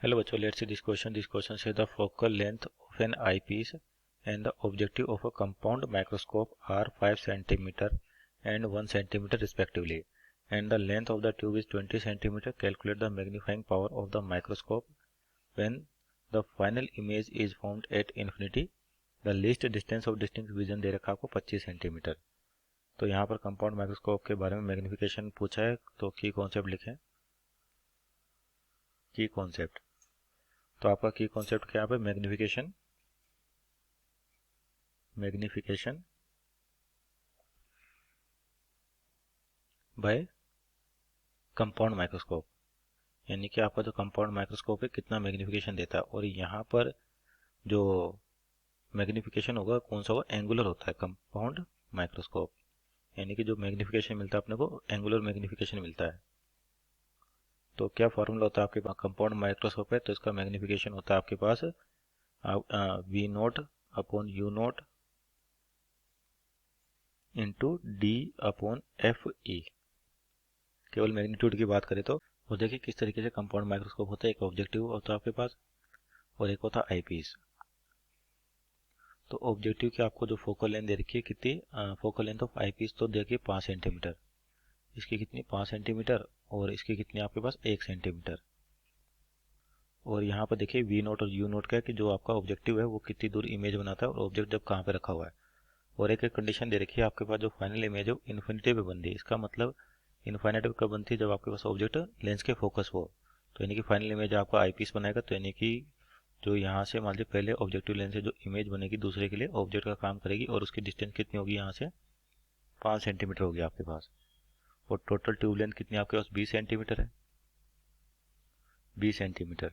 Hello बच्चों, let's see this question. This question says the focal length of an eyepiece and the objective of a compound microscope are 5 cm and 1 cm respectively, and the length of the tube is 20 cm. Calculate the magnifying power of the microscope when the final image is found at infinity. The least distance of distinct vision दे रखा आपको 25 centimetre. तो यहाँ पर compound microscope के बारे में magnification पूछा है, तो की कॉन्सेप्ट लिखें. की कॉन्सेप्ट, तो आपका की कॉन्सेप्ट क्या है? Magnification. Magnification by compound microscope, यानी कि आपका जो कंपाउंड माइक्रोस्कोप है कितना मैग्निफिकेशन देता है. और यहाँ पर जो मैग्निफिकेशन होगा कौन सा होगा? एंगुलर होता है कंपाउंड माइक्रोस्कोप, यानी कि जो मैग्निफिकेशन मिलता है अपने को एंगुलर मैग्निफिकेशन मिलता है. तो क्या फॉर्मूला होता है आपके पास? कंपाउंड माइक्रोस्कोप है तो इसका मैग्निफिकेशन होता है आपके पास V naught upon you naught into D upon F E. केवल मैग्नीट्यूड की बात करें तो वो देखिए किस तरीके से कंपाउंड माइक्रोस्कोप होता है. एक ऑब्जेक्टिव होता है आपके पास और एक होता है आईपीस. तो ऑब्जेक्टिव की आपको जो फोकल लेंथ दे रखी है कितनी? फोकल लेंथ ऑफ आईपीस तो देखिए 5 सेंटीमीटर. इसकी कितनी? 5 सेंटीमीटर. और इसकी कितनी आपके पास? 1 सेंटीमीटर. और यहाँ पर देखिए वी नोट और यू नोट का है कि जो आपका ऑब्जेक्टिव है वो कितनी दूर इमेज बनाता है और ऑब्जेक्ट जब कहाँ पे रखा हुआ है. और एक कंडीशन दे रखी है आपके पास, जो फाइनल इमेज है इन्फिनिटी पे बनती है. इसका मतलब इनफाइनाइट कब बनती है? जब आपके पास ऑब्जेक्ट लेंस के फोकस हो. तो यानी कि फाइनल इमेज आपका आईपीस बनाएगा. तो यानी कि जो यहाँ से मान लीजिए पहले ऑब्जेक्टिव लेंस से जो इमेज बनेगी दूसरे के लिए ऑब्जेक्ट का काम करेगी, और उसकी डिस्टेंस कितनी होगी? यहाँ से 5 सेंटीमीटर होगी आपके पास. और टोटल ट्यूब लेंथ कितनी आपके पास? 20 सेंटीमीटर है. 20 सेंटीमीटर.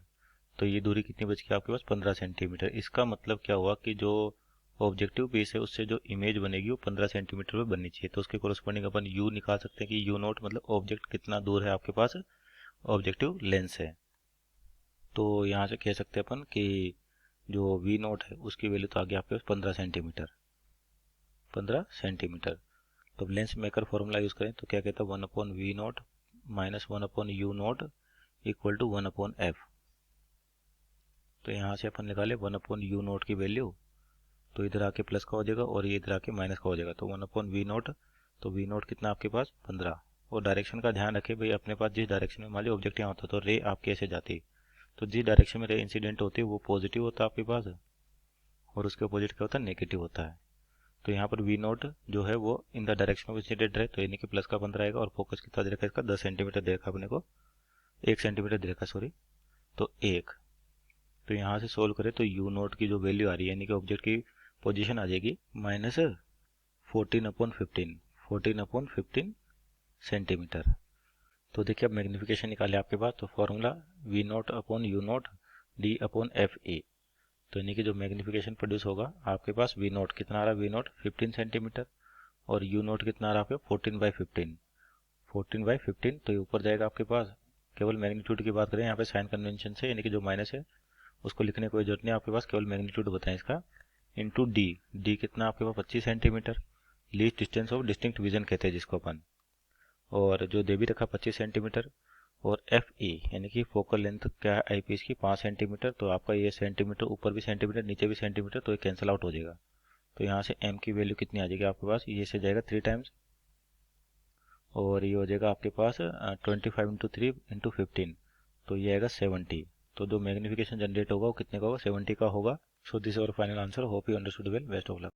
तो ये दूरी कितनी बच गई आपके पास? 15 सेंटीमीटर. इसका मतलब क्या हुआ कि जो ऑब्जेक्टिव पीस है उससे जो इमेज बनेगी वो 15 सेंटीमीटर पे बननी चाहिए. तो उसके कोरस्पॉन्डिंग अपन यू निकाल सकते हैं कि यू नोट मतलब ऑब्जेक्ट कितना दूर है आपके पास ऑब्जेक्टिव लेंस है. तो यहाँ से कह सकते हैं अपन कि जो वी नोट है उसकी वैल्यू तो आ गई आपके पास 15 सेंटीमीटर. 15 सेंटीमीटर. तो लेंस मेकर फॉर्मूला यूज करें तो क्या कहता है? 1 upon v naught minus 1 upon you naught equal to 1 upon f. तो यहाँ से अपन निकाले 1 अपॉन यू नोट की वैल्यू, तो इधर आके प्लस का हो जाएगा और ये इधर आके माइनस का हो जाएगा. तो 1 अपॉन वी नोट, तो वी नोट कितना आपके पास? 15. और डायरेक्शन का ध्यान रखें भाई, अपने पास जिस डायरेक्शन में मान लीजिए ऑब्जेक्ट यहाँ होता तो रे आपके ऐसे जाती, तो जिस डायरेक्शन में रे इंसिडेंट होती है वो पॉजिटिव होता है आपके पास और उसके अपोजिट क्या होता है? नेगेटिव होता है. तो यहाँ पर वी नोट जो है वो in the direction of incident है, तो यानी कि प्लस का 15 आएगा. और फोकस कितना दे रखा है इसका? 10 सेंटीमीटर दे रखा अपने को. 1 सेंटीमीटर दे रखा, सॉरी. तो 1. तो यहाँ से सोल्व करें तो यू नोट की जो वैल्यू आ रही है यानी कि ऑब्जेक्ट की पोजीशन आ जाएगी माइनस 14 अपॉन 15. 14 upon 15 centimeter. तो देखिए अब मैग्निफिकेशन निकाले आपके पास. तो formula v naught upon you naught d upon f a. तो यानी कि जो मैग्निफिकेशन प्रोड्यूस होगा आपके पास वी नोट कितना आ रहा है? V naught 15 centimeter. और यू नोट कितना आ रहा है आपके? 14/15. 14/15. तो ये ऊपर जाएगा आपके पास. केवल मैग्नीट्यूड की बात करें यहाँ पे साइन कन्वेंशन से, यानी कि जो माइनस है उसको लिखने की कोई जरूरत नहीं आपके पास, केवल मैग्नीट्यूड बताएं इसका. Into D. डी कितना आपके पास? 25 centimetre. Least distance of distinct vision कहते हैं जिसको अपन. और जो दे भी रखा 25 सेंटीमीटर. और एफ ई यानी कि फोकल लेंथ क्या है आई पीस की? 5 सेंटीमीटर. तो आपका ये सेंटीमीटर ऊपर भी सेंटीमीटर नीचे भी सेंटीमीटर, तो ये कैंसिल आउट हो जाएगा. तो यहाँ से एम की वैल्यू कितनी आ जाएगी आपके पास? ये से जाएगा 3 टाइम्स. और ये हो जाएगा आपके पास 25 इंटू 3 इंटू 15. तो ये आएगा 70. तो जो मैग्निफिकेशन जनरेट होगा वो कितने का होगा? 70 का होगा. So this is our final answer. Hope you understood well. Best of luck.